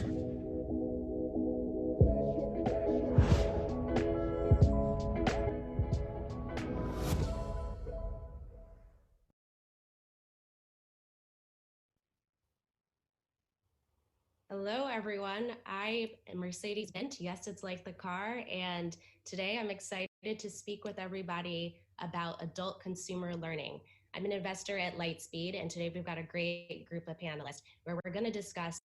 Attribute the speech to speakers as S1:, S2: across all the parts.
S1: Hello, everyone. I am Mercedes-Benz. Yes, it's like the car. And today I'm excited to speak with everybody about adult consumer learning. I'm an investor at Lightspeed, and today we've got a great group of panelists where we're going to discuss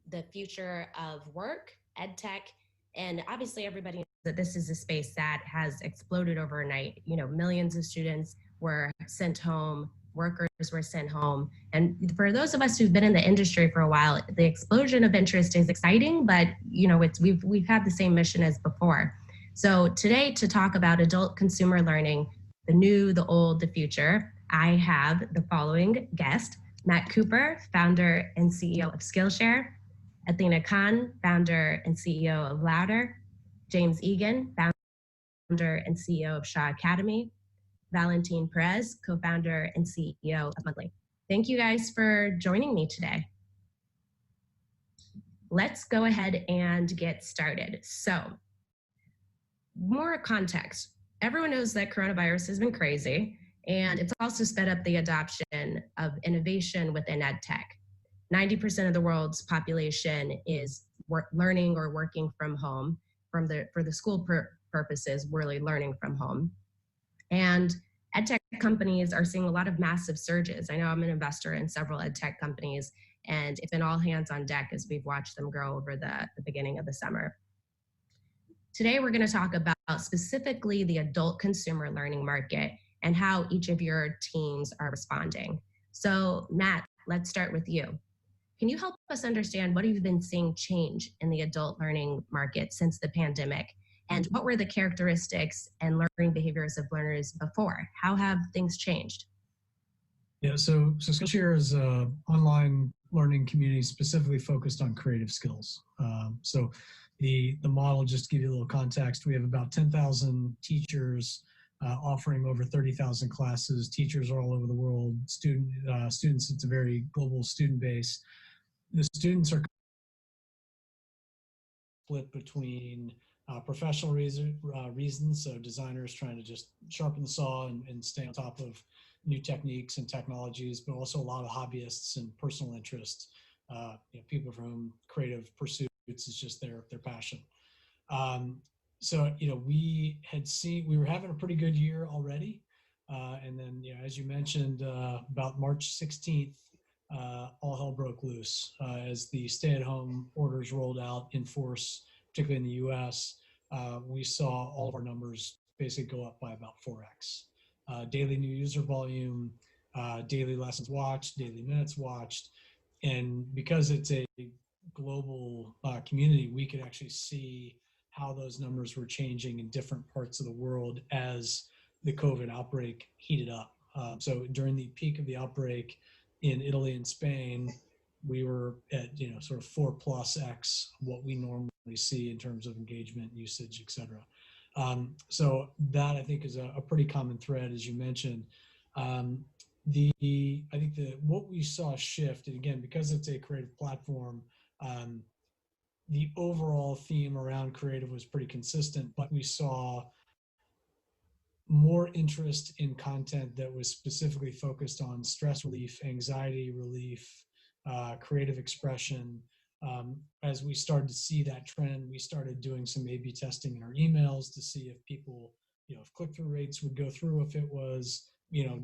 S1: the future of work, ed tech, and obviously everybody knows that this is a space that has exploded overnight. You know, millions of students were sent home, workers were sent home. And for those of us who've been in the industry for a while, the explosion of interest is exciting, but you know, we've had the same mission as before. So today, to talk about adult consumer learning, the new, the old, the future, I have the following guest: Matt Cooper, founder and CEO of Skillshare; Athena Khan, founder and CEO of Louder; James Egan, founder and CEO of Shaw Academy; Valentine Perez, co-founder and CEO of Monthly. Thank you guys for joining me today. Let's go ahead and get started. So, more context. Everyone knows that coronavirus has been crazy, and it's also sped up the adoption of innovation within ed tech. 90% of the world's population is learning or working from home for the school purposes, really learning from home. And ed tech companies are seeing a lot of massive surges. I know I'm an investor in several ed tech companies, and it's been all hands on deck as we've watched them grow over the beginning of the summer. Today, we're going to talk about specifically the adult consumer learning market and how each of your teams are responding. So, Matt, let's start with you. Can you help us understand what you've been seeing change in the adult learning market since the pandemic? And what were the characteristics and learning behaviors of learners before? How have things changed?
S2: Yeah, so Skillshare is an online learning community specifically focused on creative skills. So the model, just to give you a little context, we have about 10,000 teachers offering over 30,000 classes. Teachers all over the world, students, it's a very global student base. The students are split between professional reasons, so designers trying to just sharpen the saw and stay on top of new techniques and technologies, but also a lot of hobbyists and personal interests, people for whom creative pursuits is just their passion. So, we were having a pretty good year already. And then, as you mentioned, about March 16th, all hell broke loose as the stay-at-home orders rolled out in force, particularly in the US. We saw all of our numbers basically go up by about 4x. Daily new user volume, daily lessons watched, daily minutes watched. And because it's a global community, we could actually see how those numbers were changing in different parts of the world as the COVID outbreak heated up. So during the peak of the outbreak in Italy and Spain, we were at sort of 4+x what we normally see in terms of engagement, usage, et cetera. So that, I think, is a pretty common thread, as you mentioned. I think what we saw shift, and again, because it's a creative platform, the overall theme around creative was pretty consistent, but we saw more interest in content that was specifically focused on stress relief, anxiety relief, creative expression. As we started to see that trend, we started doing some A/B testing in our emails to see if people, if click-through rates would go through, if it was,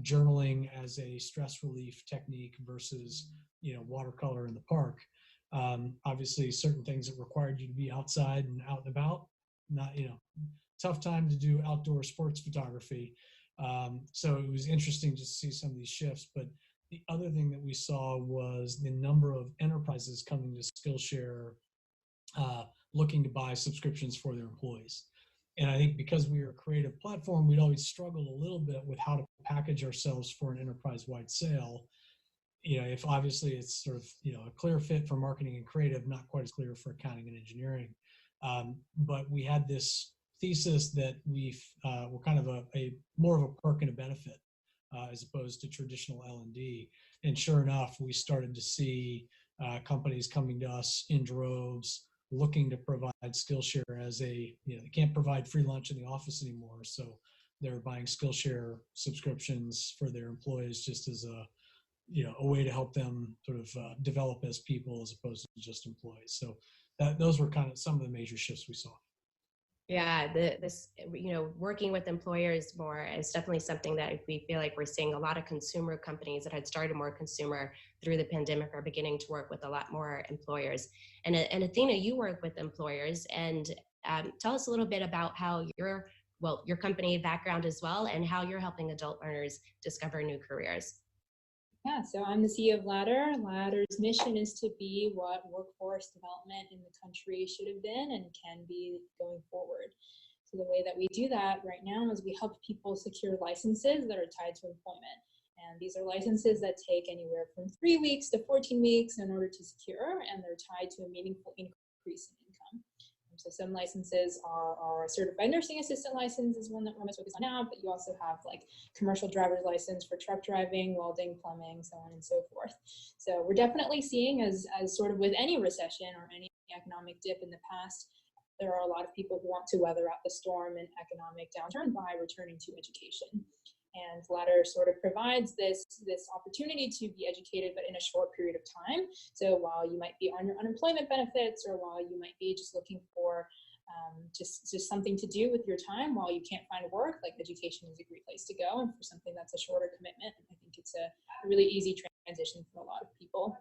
S2: journaling as a stress relief technique versus, watercolor in the park. Obviously, certain things that required you to be outside and out and about, not, tough time to do outdoor sports photography. So it was interesting to see some of these shifts. But the other thing that we saw was the number of enterprises coming to Skillshare looking to buy subscriptions for their employees. And I think because we are a creative platform, we'd always struggled a little bit with how to package ourselves for an enterprise-wide sale. If obviously it's sort of, a clear fit for marketing and creative, not quite as clear for accounting and engineering. But we had this thesis that we're kind of a more of a perk and a benefit as opposed to traditional L&D. And sure enough, we started to see companies coming to us in droves, looking to provide Skillshare as they can't provide free lunch in the office anymore. So they're buying Skillshare subscriptions for their employees just as a way to help them sort of develop as people as opposed to just employees. So those were kind of some of the major shifts we saw.
S1: Yeah, this working with employers more is definitely something that we feel like we're seeing. A lot of consumer companies that had started more consumer through the pandemic are beginning to work with a lot more employers. And Athena, you work with employers, and tell us a little bit about how your company background as well, and how you're helping adult learners discover new careers.
S3: Yeah, so I'm the CEO of Ladder. Ladder's mission is to be what workforce development in the country should have been and can be going forward. So the way that we do that right now is we help people secure licenses that are tied to employment. And these are licenses that take anywhere from 3 weeks to 14 weeks in order to secure, and they're tied to a meaningful increase in income. So some licenses are certified nursing assistant license is one that we're most focused on now, but you also have like commercial driver's license for truck driving, welding, plumbing, so on and so forth. So we're definitely seeing, as sort of with any recession or any economic dip in the past, there are a lot of people who want to weather out the storm and economic downturn by returning to education. And Ladder sort of provides this opportunity to be educated, but in a short period of time. So while you might be on your unemployment benefits, or while you might be just looking for just something to do with your time while you can't find work, like education is a great place to go. And for something that's a shorter commitment, I think it's a really easy transition for a lot of people.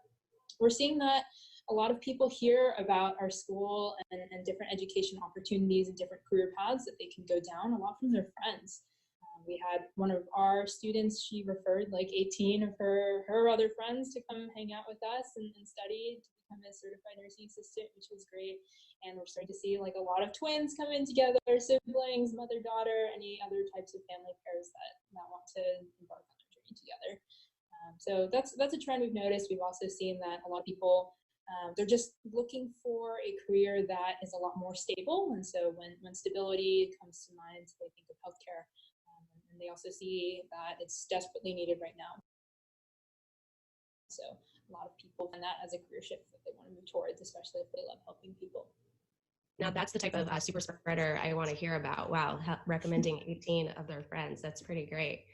S3: We're seeing that a lot of people hear about our school and different education opportunities and different career paths that they can go down, a lot from their friends. We had one of our students, she referred like 18 of her other friends to come hang out with us and study to become a certified nursing assistant, which was great. And we're starting to see like a lot of twins come in together, siblings, mother, daughter, any other types of family pairs that want to embark on their journey together. So that's a trend we've noticed. We've also seen that a lot of people, they're just looking for a career that is a lot more stable. And so when stability comes to mind, they think of healthcare. And they also see that it's desperately needed right now. So a lot of people find that as a career shift that they want to move towards, especially if they love helping people.
S1: Now that's the type of super spreader I want to hear about. Wow, recommending 18 of their friends. That's pretty great.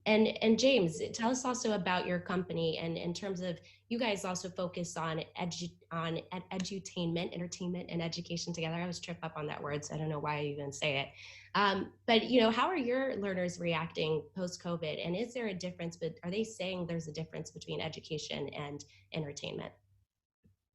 S1: And James, tell us also about your company, and in terms of, you guys also focus on edutainment, entertainment, and education together. I always trip up on that word, so I don't know why I even say it. But how are your learners reacting post-COVID? And is there a difference? But are they saying there's a difference between education and entertainment?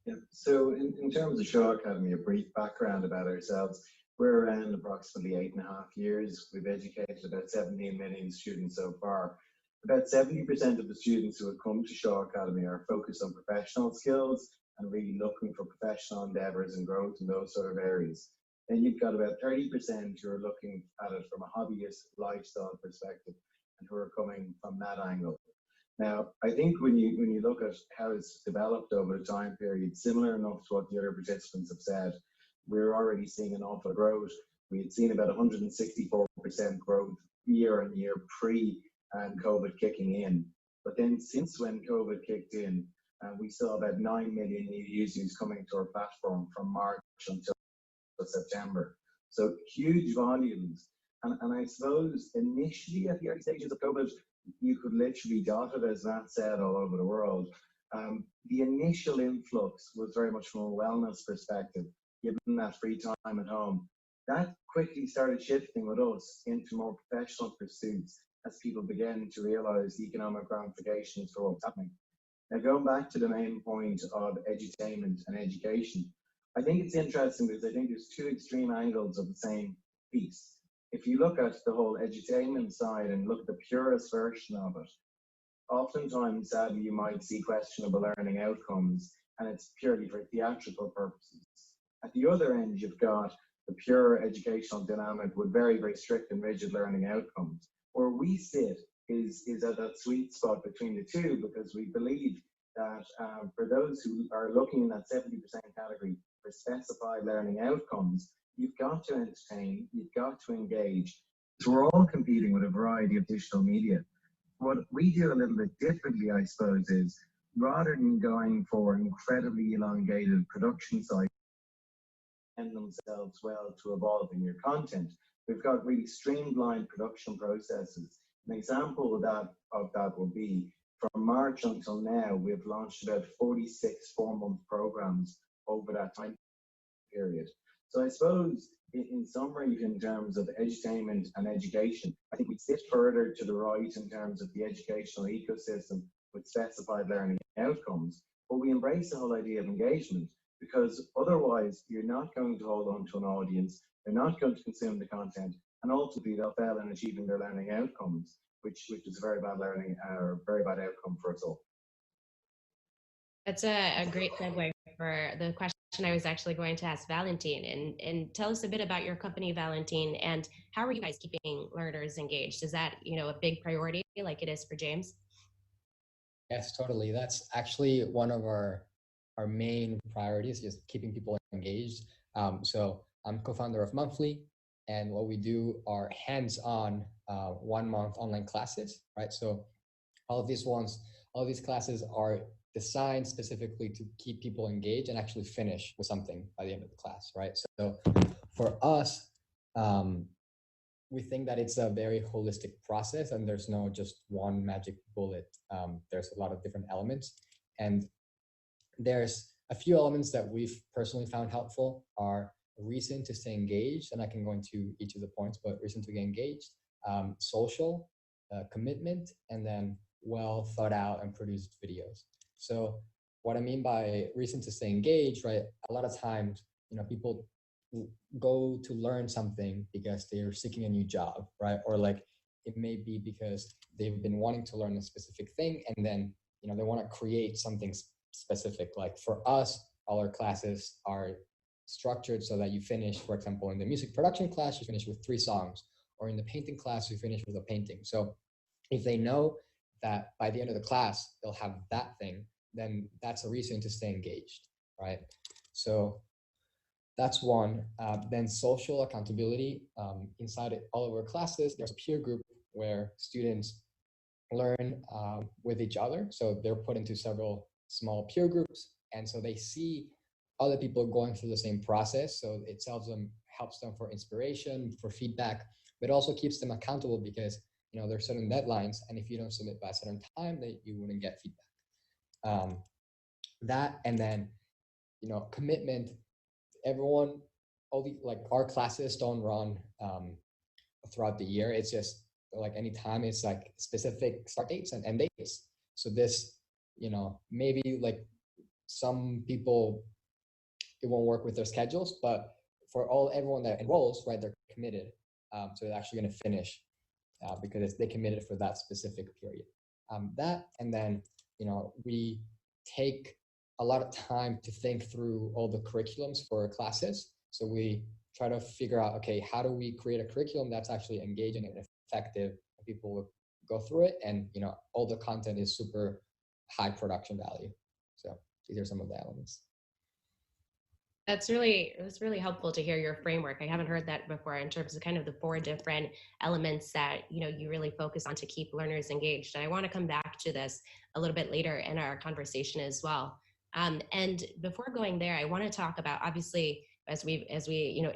S4: Yeah. So in terms of Shaw Academy, a brief background about ourselves. We're around approximately 8.5 years. We've educated about 17 million students so far. About 70% of the students who have come to Shaw Academy are focused on professional skills and really looking for professional endeavours and growth in those sort of areas. Then you've got about 30% who are looking at it from a hobbyist lifestyle perspective and who are coming from that angle. Now, I think when you look at how it's developed over the time period, similar enough to what the other participants have said, we're already seeing an awful growth. We had seen about 164% growth year on year pre-COVID kicking in. But then since when COVID kicked in, we saw about 9 million new users coming to our platform from March until September. So huge volumes. And I suppose initially at the early stages of COVID, you could literally dot it, as Matt said, all over the world. The initial influx was very much from a wellness perspective, given that free time at home. That quickly started shifting with us into more professional pursuits as people began to realize the economic ramifications for what's happening. Now, going back to the main point of edutainment and education, I think it's interesting because I think there's two extreme angles of the same piece. If you look at the whole edutainment side and look at the purest version of it, oftentimes, sadly, you might see questionable learning outcomes, and it's purely for theatrical purposes. At the other end, you've got the pure educational dynamic with very, very strict and rigid learning outcomes. Where we sit is at that sweet spot between the two, because we believe that for those who are looking in that 70% category for specified learning outcomes, you've got to entertain, you've got to engage. So we're all competing with a variety of digital media. What we do a little bit differently, I suppose, is rather than going for incredibly elongated production cycles, lend themselves well to evolving your content. We've got really streamlined production processes. An example of that will be from March until now, we've launched about 46 4-month programs over that time period. So I suppose in summary, in terms of edutainment and education, I think we sit further to the right in terms of the educational ecosystem with specified learning outcomes, but we embrace the whole idea of engagement, because otherwise you're not going to hold on to an audience, they're not going to consume the content, and ultimately they'll fail in achieving their learning outcomes, which is a very bad learning or very bad outcome for us all.
S1: That's a great segue for the question I was actually going to ask Valentine. And tell us a bit about your company, Valentine, and how are you guys keeping learners engaged? Is that, a big priority like it is for James?
S5: Yes, totally. That's actually one of our main priorities, just keeping people engaged. So I'm co-founder of Monthly, and what we do are hands-on 1-month online classes, right? So all of these classes are designed specifically to keep people engaged and actually finish with something by the end of the class, right? So for us, we think that it's a very holistic process and there's no just one magic bullet. There's a lot of different elements, and there's a few elements that we've personally found helpful are reason to stay engaged, and I can go into each of the points, but reason to get engaged, social, commitment, and then well thought out and produced videos. So what I mean by reason to stay engaged, right? A lot of times, people go to learn something because they're seeking a new job, right? Or like it may be because they've been wanting to learn a specific thing, and then they want to create something specific. Like for us, all our classes are structured so that you finish, for example, in the music production class, you finish with 3 songs, or in the painting class, you finish with a painting. So if they know that by the end of the class, they'll have that thing, then that's a reason to stay engaged, right? So that's one. Then social accountability. Inside all of our classes, there's a peer group where students learn with each other. So they're put into several small peer groups, and so they see other people going through the same process. So it helps them for inspiration, for feedback, but also keeps them accountable because there's certain deadlines, and if you don't submit by a certain time, then you wouldn't get feedback. That, and then commitment. Everyone, our classes don't run throughout the year. It's just like anytime, it's like specific start dates and end dates. So this, maybe like some people, it won't work with their schedules, but for everyone that enrolls, right, they're committed. So they're actually going to finish because they committed for that specific period. That, and then, we take a lot of time to think through all the curriculums for our classes. So we try to figure out, okay, how do we create a curriculum that's actually engaging and effective? People will go through it, and all the content is super high production value. So these are some of the elements.
S1: It was really helpful to hear your framework. I haven't heard that before in terms of kind of the 4 different elements that you really focus on to keep learners engaged. And I want to come back to this a little bit later in our conversation as well. And before going there, I want to talk about, obviously, as we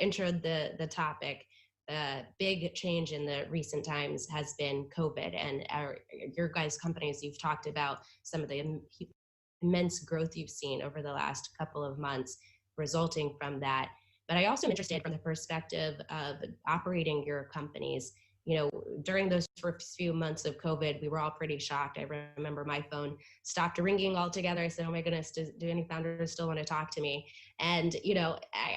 S1: introed the topic, the big change in the recent times has been COVID, and your guys' companies, you've talked about some of the immense growth you've seen over the last couple of months resulting from that. But I also am interested from the perspective of operating your companies. During those first few months of COVID, we were all pretty shocked. I remember my phone stopped ringing altogether. I said, oh my goodness, do any founders still want to talk to me? And,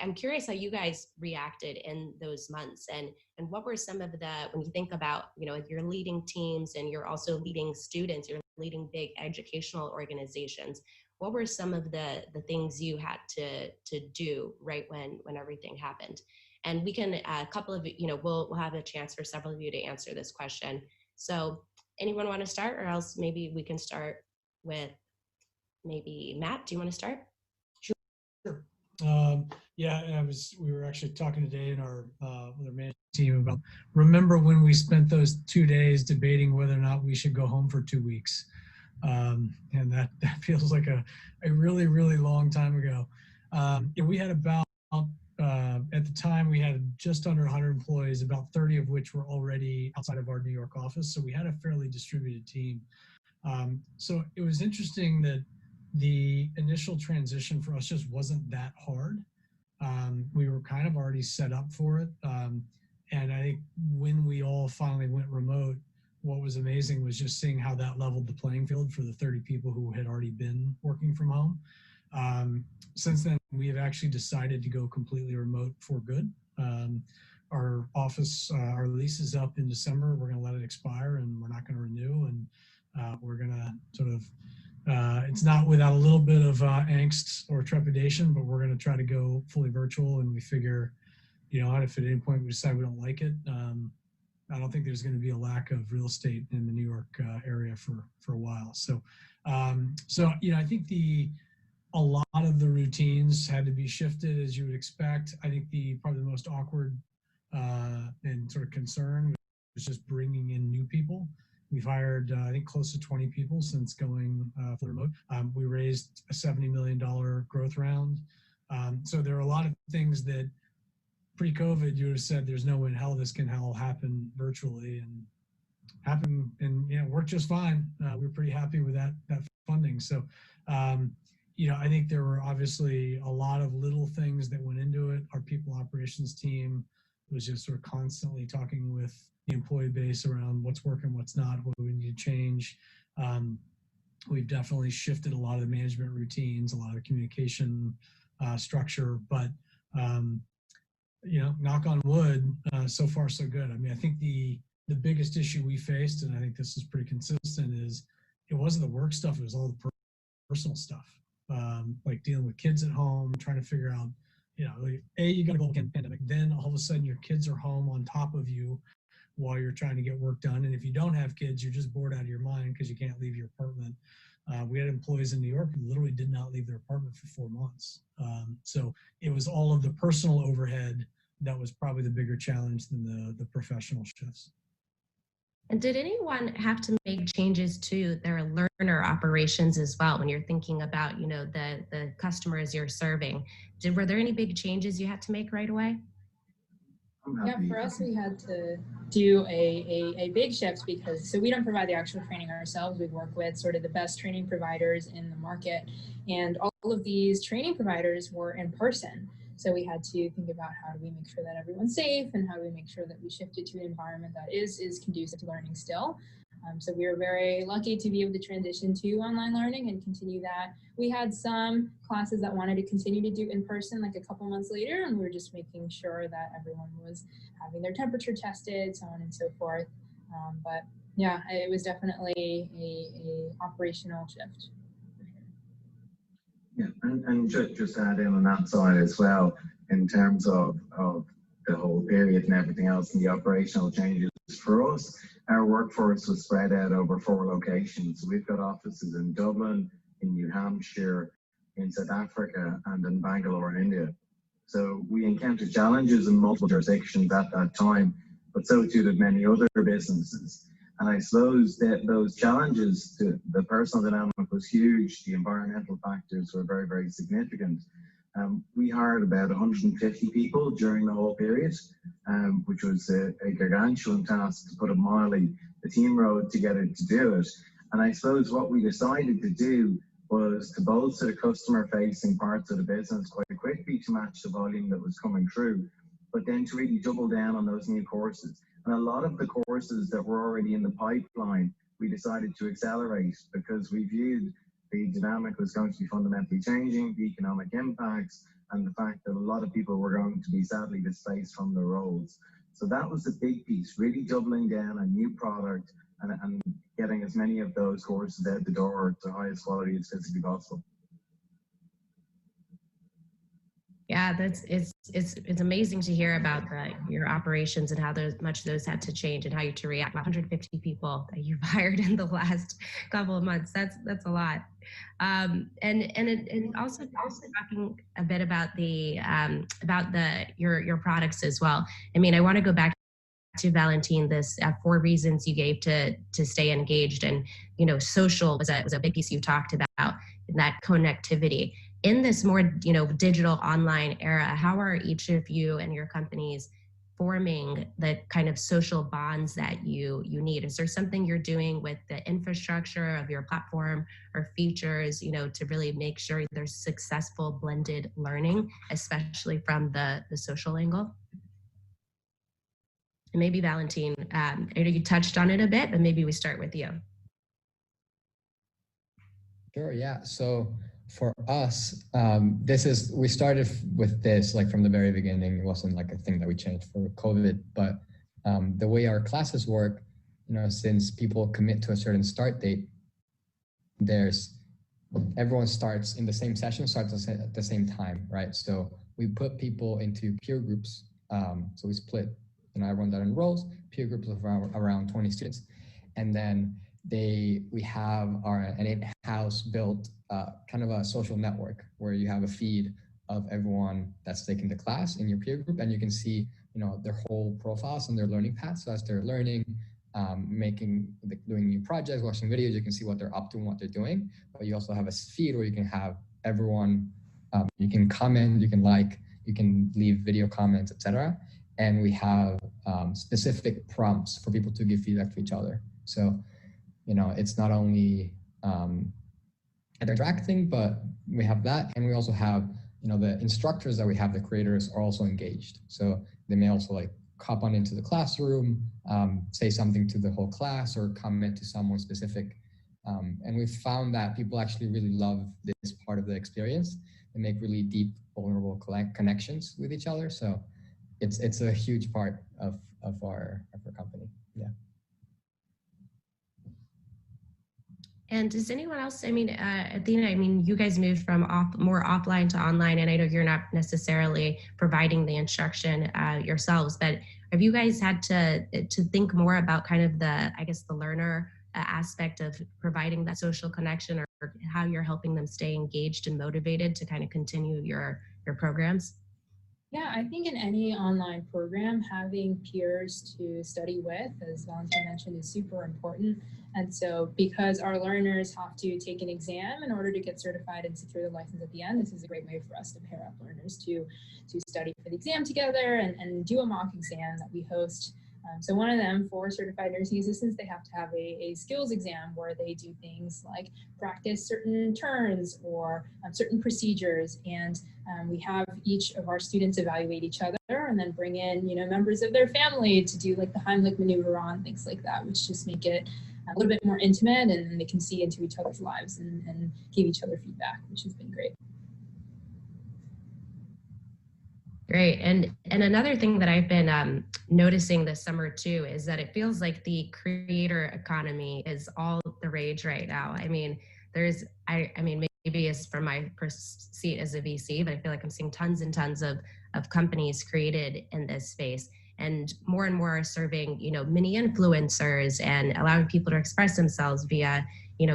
S1: I'm curious how you guys reacted in those months, and what were some of when you think about, you're leading teams and you're also leading students, you're leading big educational organizations. What were some of the things you had to do right when everything happened? And we can, a couple of, we'll have a chance for several of you to answer this question. So anyone want to start, or else maybe we can start with maybe Matt. Do you want to start?
S2: Sure. Yeah, we were actually talking today in with our management team about, remember when we spent those 2 days debating whether or not we should go home for 2 weeks. And that feels like a really, really long time ago. We had about, at the time, we had just under 100 employees, about 30 of which were already outside of our New York office. So we had a fairly distributed team. So it was interesting that the initial transition for us just wasn't that hard. We were kind of already set up for it. And I think when we all finally went remote, what was amazing was just seeing how that leveled the playing field for the 30 people who had already been working from home. Since then, we have actually decided to go completely remote for good. Our office, our lease is up in December. We're going to let it expire and we're not going to renew. And we're going to sort of, it's not without a little bit of angst or trepidation, but we're going to try to go fully virtual. And we figure, you know, if at any point we decide we don't like it, I don't think there's going to be a lack of real estate in the New York area for a while. So, you know, I think a lot of the routines had to be shifted, as you would expect. I think probably the most awkward and sort of concern was just bringing in new people. We've hired, I think, close to 20 people since going full remote. We raised a $70 million growth round. So there are a lot of things that pre-COVID, you would have said there's no way in hell this can all happen virtually, and happen, and you know, worked just fine. We're pretty happy with that funding. So, you know, I think there were obviously a lot of little things that went into it. Our people operations team was just sort of constantly talking with the employee base around what's working, what's not, what we need to change. We've definitely shifted a lot of the management routines, a lot of the communication structure, but you know, knock on wood, so far so good. I mean, I think the biggest issue we faced, and I think this is pretty consistent, is it wasn't the work stuff, it was all the personal stuff. Like dealing with kids at home, trying to figure out, you know, like, you got a global pandemic, then all of a sudden your kids are home on top of you while you're trying to get work done. And if you don't have kids, you're just bored out of your mind because you can't leave your apartment. We had employees in New York who literally did not leave their apartment for 4 months. So it was all of the personal overhead that was probably the bigger challenge than the professional shifts.
S1: And did anyone have to make changes to their learner operations as well when you're thinking about, you know, the customers you're serving? Were there any big changes you had to make right away?
S3: Yeah, for us, we had to do a big shift because, so we don't provide the actual training ourselves. We work with sort of the best training providers in the market, and all of these training providers were in person. So we had to think about how do we make sure that everyone's safe, and how do we make sure that we shifted to an environment that is conducive to learning still. So we were very lucky to be able to transition to online learning and continue that. We had some classes that wanted to continue to do in person like a couple months later, and we were just making sure that everyone was having their temperature tested, so on and so forth. But yeah, it was definitely a operational shift.
S4: Yeah, and just add in on that side as well, in terms of the whole period and everything else and the operational changes for us. Our workforce was spread out over 4 locations. We've got offices in Dublin, in New Hampshire, in South Africa, and in Bangalore in India. So we encountered challenges in multiple jurisdictions at that time, but so too did many other businesses. And I suppose that those challenges, the personal dynamic was huge. The environmental factors were very, very significant. We hired about 150 people during the whole period, which was a gargantuan task, to put it mildly. The team rode together to do it. And I suppose what we decided to do was to bolster the customer-facing parts of the business quite quickly to match the volume that was coming through, but then to really double down on those new courses. And a lot of the courses that were already in the pipeline, we decided to accelerate because we viewed the dynamic was going to be fundamentally changing, the economic impacts, and the fact that a lot of people were going to be sadly displaced from their roles. So that was a big piece, really doubling down on new product and getting as many of those courses out the door to the highest quality as physically possible.
S1: Yeah, it's amazing to hear about your operations and how much those had to change and how you had to react. 150 people that you've hired in the last couple of months. That's a lot. And also talking a bit about your products as well. I mean, I want to go back to Valentine, this 4 reasons you gave to stay engaged, and social was a big piece you talked about, that connectivity. In this more digital online era, how are each of you and your companies forming the kind of social bonds that you need? Is there something you're doing with the infrastructure of your platform or features, to really make sure there's successful blended learning, especially from the social angle? And maybe Valentine, I know you touched on it a bit, but maybe we start with you.
S5: Sure, yeah. So for us, we started with this like from the very beginning. It wasn't like a thing that we changed for COVID, but the way our classes work, since people commit to a certain start date, everyone starts in the same session, starts at the same time, right? So we put people into peer groups. So we split, everyone that enrolls, peer groups of around 20 students, and then we have an in-house built kind of a social network where you have a feed of everyone that's taking the class in your peer group, and you can see their whole profiles and their learning paths. So as they're learning, doing new projects, watching videos, you can see what they're up to and what they're doing. But you also have a feed where you can have everyone, you can comment, you can like, you can leave video comments, etc. And we have specific prompts for people to give feedback to each other. So it's not only interacting, but we have that, and we also have the instructors that we have, the creators, are also engaged. So they may also like hop on into the classroom, say something to the whole class, or comment to someone specific. And we've found that people actually really love this part of the experience and make really deep, vulnerable connections with each other. So it's a huge part of our company. Yeah.
S1: And does anyone else, Athena, you guys moved from more offline to online, and I know you're not necessarily providing the instruction yourselves, but have you guys had to think more about kind of the learner aspect of providing that social connection, or how you're helping them stay engaged and motivated to kind of continue your programs?
S3: Yeah, I think in any online program, having peers to study with, as Valentin mentioned, is super important. And so because our learners have to take an exam in order to get certified and secure the license at the end, this is a great way for us to pair up learners to study for the exam together and do a mock exam that we host. So one of them, for certified nursing assistants, they have to have a skills exam where they do things like practice certain turns or certain procedures. And we have each of our students evaluate each other and then bring in, members of their family to do like the Heimlich maneuver on, things like that, which just make it a little bit more intimate, and they can see into each other's lives and give each other feedback, which has been great.
S1: Great. And another thing that I've been noticing this summer too is that it feels like the creator economy is all the rage right now. Maybe it's from my seat as a VC, but I feel like I'm seeing tons and tons of companies created in this space, and more are serving, mini influencers and allowing people to express themselves via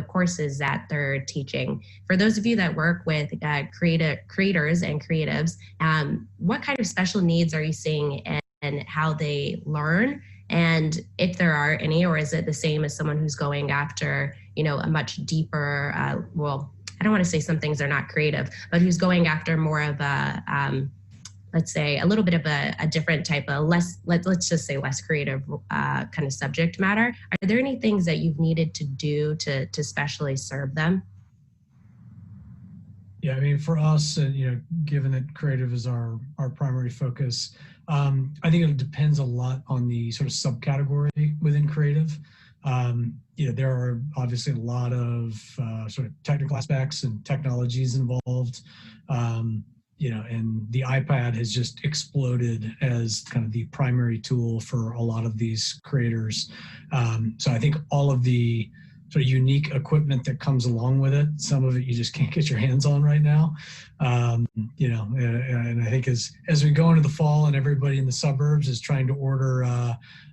S1: courses that they're teaching. For those of you that work with creators and creatives, what kind of special needs are you seeing and how they learn? And if there are any, or is it the same as someone who's going after, a much deeper, I don't want to say some things are not creative, but who's going after more of a, let's say a little bit of a different type of let's just say less creative kind of subject matter. Are there any things that you've needed to do to specially serve them?
S2: Yeah, for us, given that creative is our primary focus, I think it depends a lot on the sort of subcategory within creative. There are obviously a lot of sort of technical aspects and technologies involved. And the iPad has just exploded as kind of the primary tool for a lot of these creators. So I think all of the sort of unique equipment that comes along with it, some of it you just can't get your hands on right now. And I think as we go into the fall and everybody in the suburbs is trying to order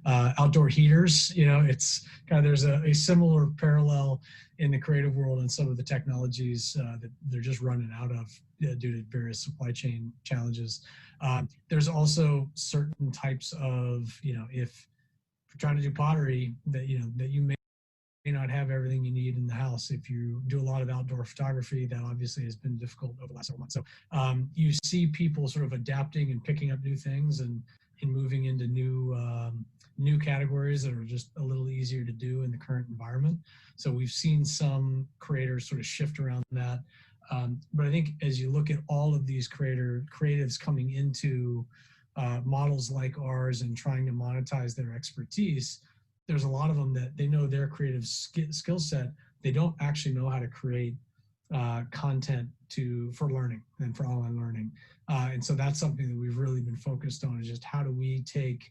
S2: outdoor heaters, it's kind of, there's a similar parallel in the creative world and some of the technologies that they're just running out of due to various supply chain challenges. There's also certain types of, if you're trying to do pottery, that you may not have everything you need in the house. If you do a lot of outdoor photography, that obviously has been difficult over the last several months. So you see people sort of adapting and picking up new things and moving into new categories that are just a little easier to do in the current environment. So we've seen some creators sort of shift around that. But I think as you look at all of these creatives coming into models like ours and trying to monetize their expertise, there's a lot of them that they know their creative skill set. They don't actually know how to create content for learning and for online learning. And so that's something that we've really been focused on, is just how do we take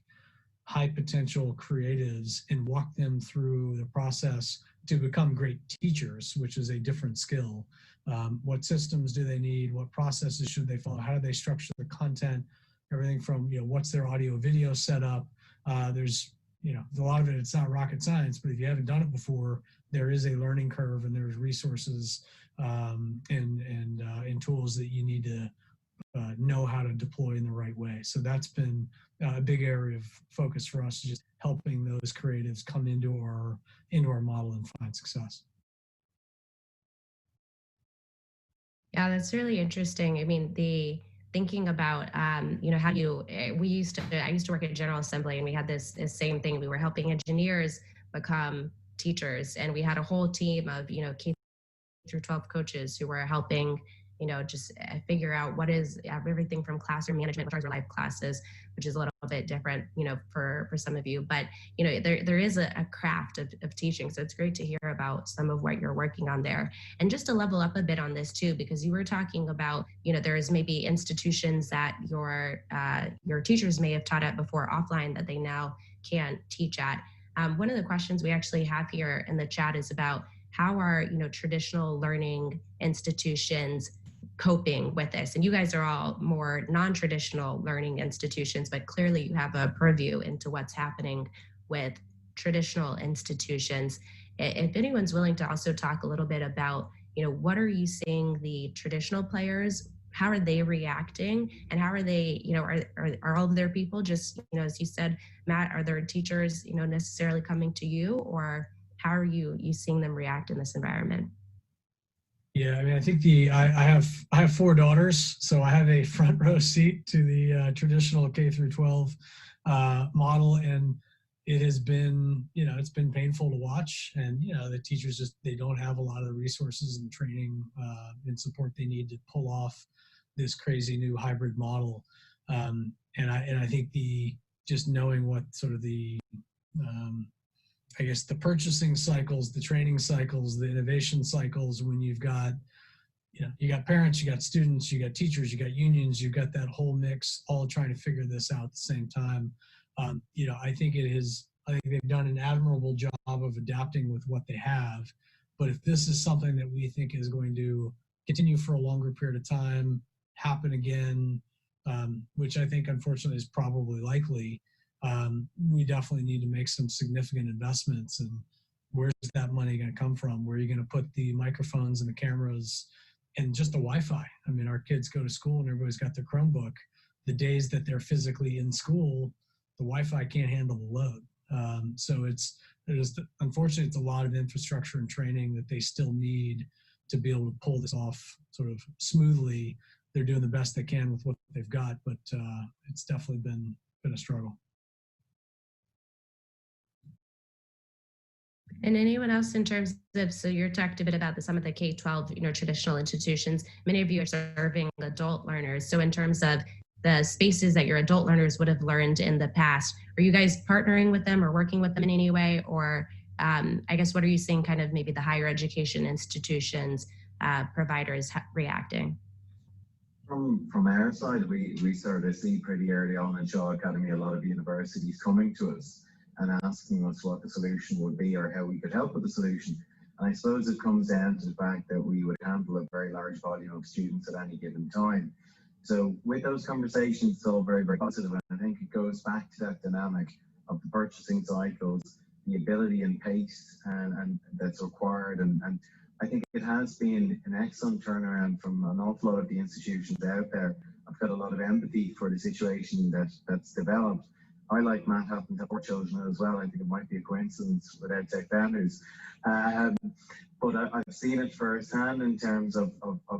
S2: high potential creatives and walk them through the process to become great teachers, which is a different skill. What systems do they need? What processes should they follow? How do they structure the content? Everything from, what's their audio video setup? There's a lot of it, it's not rocket science, but if you haven't done it before, there is a learning curve and there's resources and tools that you need to know how to deploy in the right way. So that's been a big area of focus for us, just helping those creatives come into our model and find success.
S1: Yeah, that's really interesting. I mean, thinking about, how I used to work at General Assembly, and we had this same thing. We were helping engineers become teachers, and we had a whole team of, K through 12 coaches who were helping, just figure out what is everything from classroom management, which are live classes, which is a little bit different, for some of you. But, there is a craft of teaching. So it's great to hear about some of what you're working on there. And just to level up a bit on this too, because you were talking about, there's maybe institutions that your teachers may have taught at before offline that they now can't teach at. One of the questions we actually have here in the chat is about how are traditional learning institutions coping with this? And you guys are all more non-traditional learning institutions, but clearly you have a purview into what's happening with traditional institutions. If anyone's willing to also talk a little bit about, what are you seeing the traditional players, how are they reacting, and how are they, are all of their people just, as you said, Matt, are their teachers, necessarily coming to you, or how are you seeing them react in this environment?
S2: Yeah, I mean, I think I have 4 daughters, so I have a front row seat to the traditional K through 12 model, and it has been, it's been painful to watch. And the teachers they don't have a lot of the resources and training and support they need to pull off this crazy new hybrid model. And I think just knowing what sort of the I guess the purchasing cycles, the training cycles, the innovation cycles, when you've got, you got parents, you got students, you got teachers, you got unions, you've got that whole mix all trying to figure this out at the same time. I think they've done an admirable job of adapting with what they have. But if this is something that we think is going to continue for a longer period of time, happen again, which I think unfortunately is probably likely, we definitely need to make some significant investments. And where's that money going to come from? Where are you going to put the microphones and the cameras and just the Wi-Fi? I mean, our kids go to school and everybody's got their Chromebook. The days that they're physically in school, the Wi-Fi can't handle the load. So unfortunately, it's a lot of infrastructure and training that they still need to be able to pull this off sort of smoothly. They're doing the best they can with what they've got, but it's definitely been a struggle.
S1: And anyone else in terms of, so you're talked a bit about some of the K-12, traditional institutions, many of you are serving adult learners. So in terms of the spaces that your adult learners would have learned in the past, are you guys partnering with them or working with them in any way? Or I guess, what are you seeing kind of maybe the higher education institutions, providers reacting?
S4: From our side, we started to see pretty early on in Shaw Academy a lot of universities coming to us and asking us what the solution would be or how we could help with the solution. And I suppose it comes down to the fact that we would handle a very large volume of students at any given time. So with those conversations, it's all very, very positive. And I think it goes back to that dynamic of the purchasing cycles, the ability and pace and that's required. And I think it has been an excellent turnaround from an awful lot of the institutions out there. I've got a lot of empathy for the situation that's developed. I, like Matt, happen to have 4 children as well. I think it might be a coincidence with EdTech founders. But I've seen it firsthand in terms of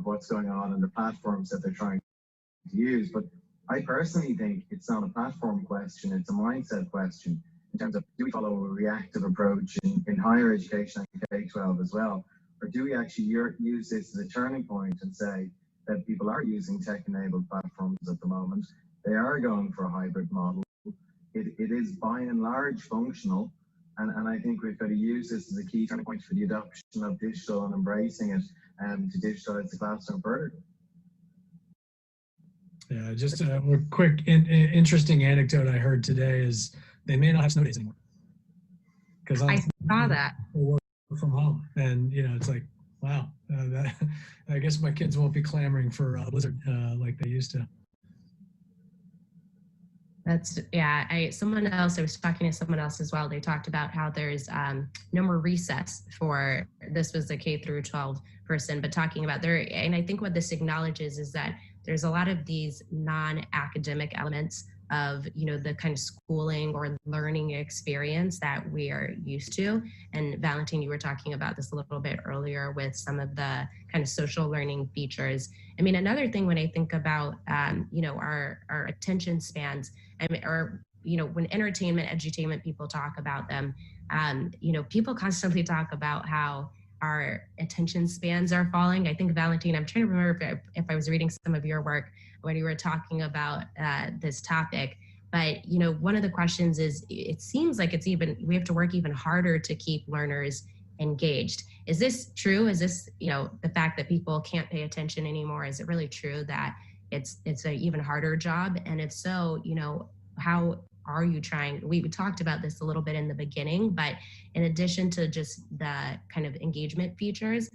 S4: what's going on and the platforms that they're trying to use. But I personally think it's not a platform question, it's a mindset question in terms of, do we follow a reactive approach in higher education and K-12 as well? Or do we actually use this as a turning point and say that people are using tech-enabled platforms at the moment? They are going for a hybrid model. It is by and large functional. And I think we've got to use this as a key turning point for the adoption of digital and embracing it to digitalize the classroom further.
S2: Yeah, just a quick interesting anecdote I heard today is they may not have snow days anymore. Because
S1: I saw that.
S2: Work from home, and it's like, wow, I guess my kids won't be clamoring for a blizzard like they used to.
S1: That's, yeah, I was talking to someone else as well. They talked about how there's no more recess for, this was the K through 12 person, but talking about and I think what this acknowledges is that there's a lot of these non-academic elements of, the kind of schooling or learning experience that we are used to. And Valentine, you were talking about this a little bit earlier with some of the kind of social learning features. I mean, another thing when I think about, our attention spans, when entertainment, edutainment people talk about them, people constantly talk about how our attention spans are falling. I think, Valentine, I'm trying to remember if I was reading some of your work when you were talking about this topic. But, one of the questions is, it seems like we have to work even harder to keep learners engaged. Is this true? Is this, the fact that people can't pay attention anymore? Is it really true that it's an even harder job? And if so, how are you trying? We talked about this a little bit in the beginning, but in addition to just the kind of engagement features,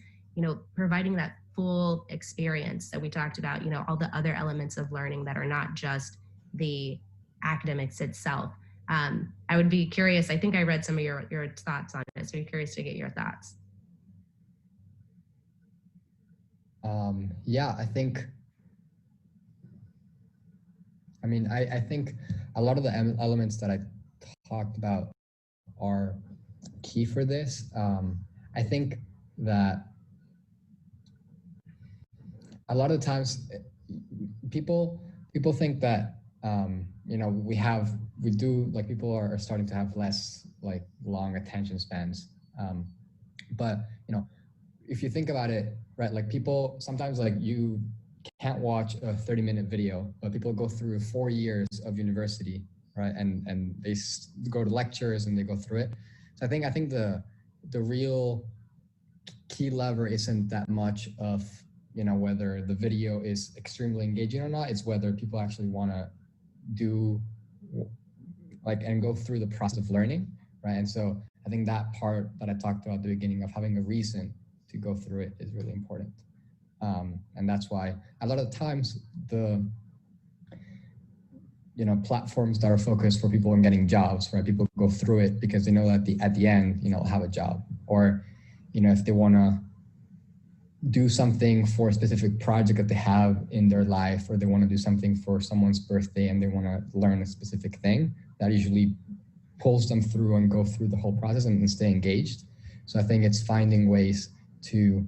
S1: providing that full experience that we talked about, all the other elements of learning that are not just the academics itself. I would be curious, I think I read some of your thoughts on it, so I'm curious to get your thoughts.
S5: Yeah, I think a lot of the elements that I talked about are key for this. I think that a lot of times people think that people are starting to have less long attention spans. But if you think about it, right, people sometimes you can't watch a 30-minute video, but people go through 4 years of university, right? And they go to lectures and they go through it. So I think the real key lever isn't that much of, whether the video is extremely engaging or not. It's whether people actually want to do and go through the process of learning, right? And so I think that part that I talked about at the beginning of having a reason to go through it is really important. And that's why a lot of the times the platforms that are focused for people on getting jobs, right? People go through it because they know that at the end, they'll have a job. Or, if they want to do something for a specific project that they have in their life, or they want to do something for someone's birthday and they want to learn a specific thing, that usually pulls them through and go through the whole process and stay engaged. So I think it's finding ways to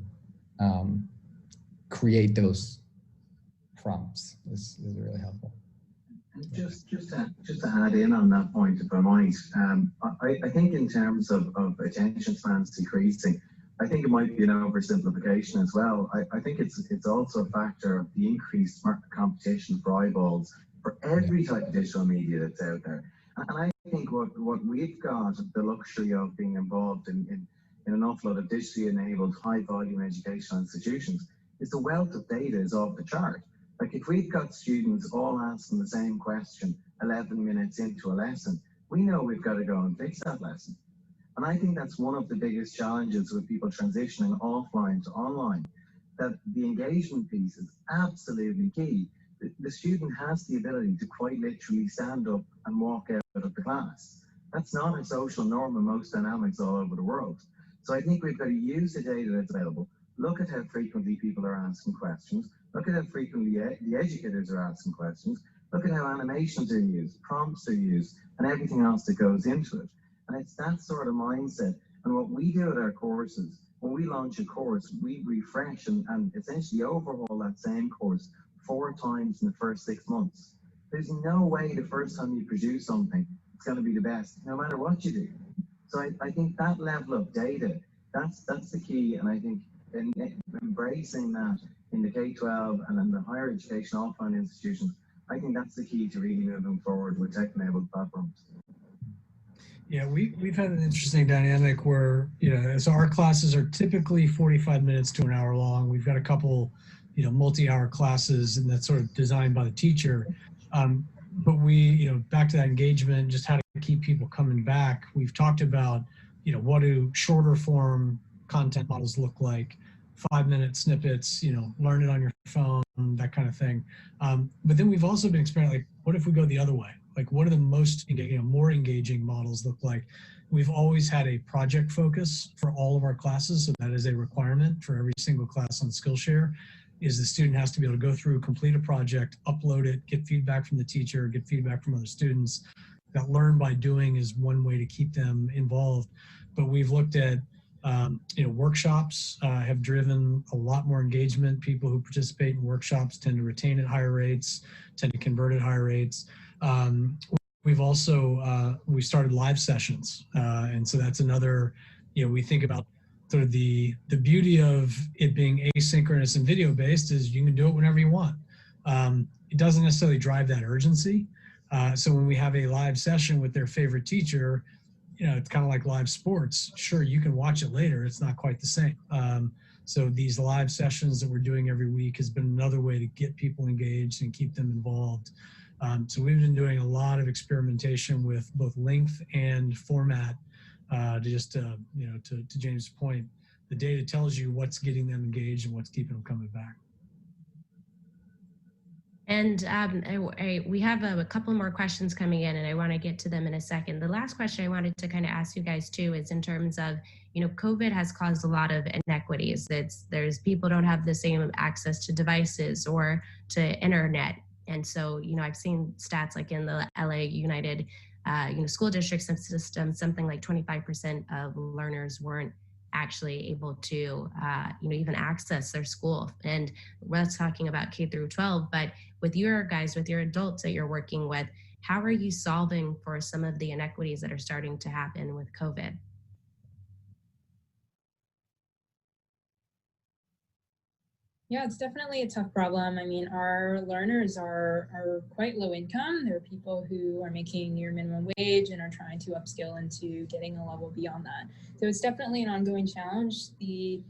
S5: create those prompts is really helpful.
S4: Just to add in on that point, if I might, I think in terms of attention spans decreasing, I think it might be an oversimplification as well. I think it's also a factor of the increased market competition for eyeballs for every type of digital media that's out there. And I think what we've got the luxury of being involved in an awful lot of digitally enabled high volume educational institutions is the wealth of data is off the chart. If we've got students all asking the same question 11 minutes into a lesson, we know we've got to go and fix that lesson. And I think that's one of the biggest challenges with people transitioning offline to online, that the engagement piece is absolutely key. The student has the ability to quite literally stand up and walk out of the class. That's not a social norm in most dynamics all over the world. So I think we've got to use the data that's available, look at how frequently people are asking questions, look at how frequently the educators are asking questions, look at how animations are used, prompts are used, and everything else that goes into it. And it's that sort of mindset. And what we do at our courses, when we launch a course, we refresh and essentially overhaul that same course 4 times in the first 6 months. There's no way the first time you produce something, it's going to be the best, no matter what you do. So I think that level of data, that's the key. And I think embracing that in the K-12 and in the higher education offline institutions, I think that's the key to really moving forward with tech-enabled platforms.
S2: Yeah, we've had an interesting dynamic where, so our classes are typically 45 minutes to an hour long. We've got a couple, multi-hour classes, and that's sort of designed by the teacher. But we, back to that engagement, just how to keep people coming back. We've talked about, what do shorter form content models look like, 5-minute snippets, learn it on your phone, that kind of thing. But then we've also been experimenting, like, what if we go the other way? Like, what are the most, more engaging models look like? We've always had a project focus for all of our classes, so that is a requirement for every single class on Skillshare, is the student has to be able to go through, complete a project, upload it, get feedback from the teacher, get feedback from other students. That learn by doing is one way to keep them involved. But we've looked at, workshops have driven a lot more engagement. People who participate in workshops tend to retain at higher rates, tend to convert at higher rates. We've also, we started live sessions. And so that's another, we think about sort of the beauty of it being asynchronous and video based is you can do it whenever you want. It doesn't necessarily drive that urgency. So when we have a live session with their favorite teacher, it's kind of like live sports. Sure, you can watch it later. It's not quite the same. So these live sessions that we're doing every week has been another way to get people engaged and keep them involved. So we've been doing a lot of experimentation with both length and format to just, to James' point, the data tells you what's getting them engaged and what's keeping them coming back.
S1: And we have a couple more questions coming in, and I want to get to them in a second. The last question I wanted to kind of ask you guys too is in terms of, COVID has caused a lot of inequities. There's people don't have the same access to devices or to internet. And so, I've seen stats like in the LA United, school district system, something like 25% of learners weren't actually able to, even access their school. And we're talking about K through 12, but with your guys, with your adults that you're working with, how are you solving for some of the inequities that are starting to happen with COVID?
S3: Yeah, it's definitely a tough problem. I mean, our learners are quite low income. There are people who are making near minimum wage and are trying to upskill into getting a level beyond that. So it's definitely an ongoing challenge. The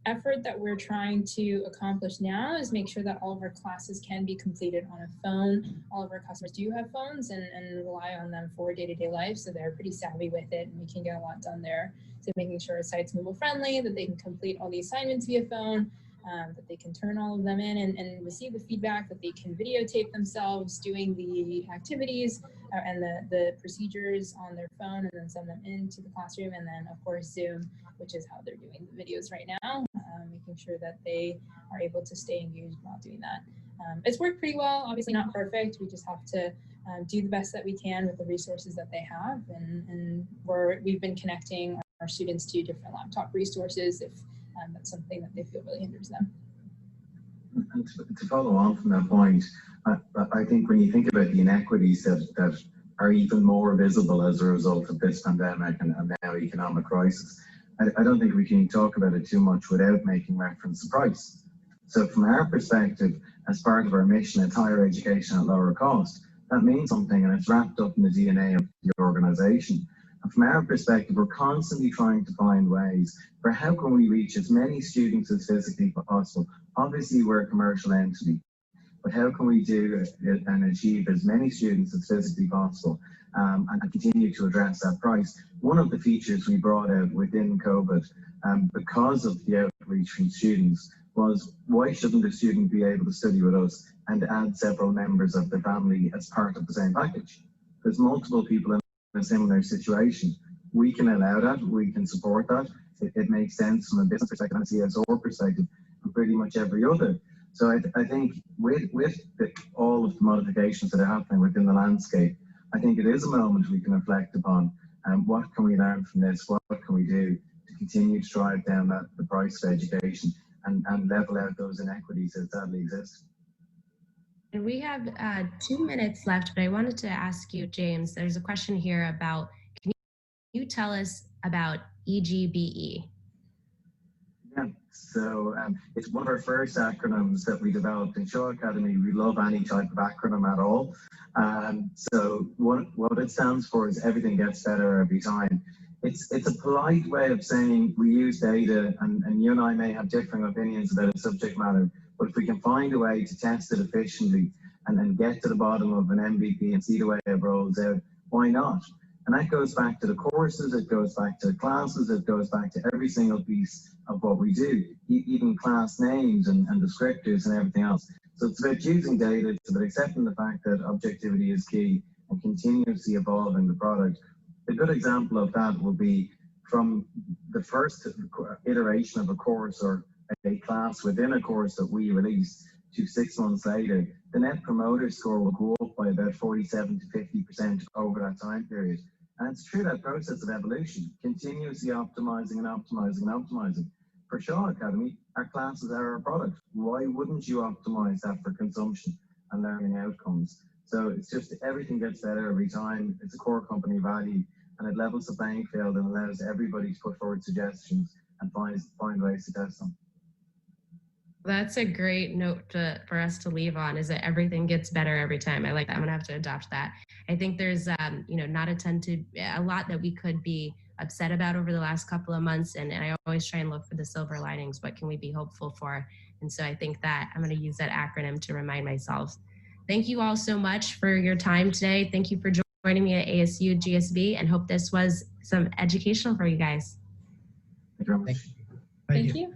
S3: effort that we're trying to accomplish now is make sure that all of our classes can be completed on a phone. All of our customers do have phones and rely on them for day-to-day life, so they're pretty savvy with it, and we can get a lot done there. So making sure our site's mobile friendly, that they can complete all the assignments via phone, that they can turn all of them in and receive the feedback, that they can videotape themselves doing the activities and the procedures on their phone, and then send them into the classroom, and then of course Zoom, which is how they're doing the videos right now, making sure that they are able to stay engaged while doing that. It's worked pretty well, obviously not perfect. We just have to do the best that we can with the resources that they have, and we've been connecting our students to different laptop resources if that's something that they feel really hinders them.
S4: And to follow on from that point, I think when you think about the inequities that are even more visible as a result of this pandemic and now economic crisis, I don't think we can talk about it too much without making reference to price. So from our perspective, as part of our mission, it's higher education at lower cost. That means something, and it's wrapped up in the DNA of the organization. And from our perspective, we're constantly trying to find ways for how can we reach as many students as physically possible. Obviously, we're a commercial entity, but how can we do and achieve as many students as physically possible and continue to address that price? One of the features we brought out within COVID because of the outreach from students was, why shouldn't a student be able to study with us and add several members of the family as part of the same package? There's multiple people in a similar situation. We can allow that, we can support that. It makes sense from a business perspective and a CSR perspective for pretty much every other. So I think with all of the modifications that are happening within the landscape, I think it is a moment we can reflect upon. What can we learn from this? What can we do to continue to drive down the price of education and level out those inequities that sadly exist?
S1: And we have 2 minutes left, but I wanted to ask you, James, there's a question here about, can you tell us about EEBA?
S4: Yeah, so it's one of our first acronyms that we developed in Shaw Academy. We love any type of acronym at all. So what it stands for is everything gets better every time. It's a polite way of saying we use data, and you and I may have differing opinions about a subject matter, but if we can find a way to test it efficiently and then get to the bottom of an MVP and see the way it rolls out, why not? And that goes back to the courses, it goes back to the classes, it goes back to every single piece of what we do, even class names and descriptors and everything else. So it's about using data, it's about accepting the fact that objectivity is key and continuously evolving the product. A good example of that will be from the first iteration of a course or a class within a course that we release to 6 months later, the net promoter score will go up by about 47 to 50% over that time period. And it's through that process of evolution, continuously optimizing and optimizing and optimizing. For Shaw Academy, our classes are our product. Why wouldn't you optimize that for consumption and learning outcomes? So it's just everything gets better every time. It's a core company value, and it levels the playing field and allows everybody to put forward suggestions and find ways to test them.
S1: That's a great note for us to leave on, is that everything gets better every time. I like that. I'm gonna have to adopt that. I think there's, not a lot that we could be upset about over the last couple of months. And I always try and look for the silver linings. What can we be hopeful for? And so I think that I'm gonna use that acronym to remind myself. Thank you all so much for your time today. Thank you for joining me at ASU GSB, and hope this was some educational for you guys.
S4: Thank you very much.
S3: Thank you.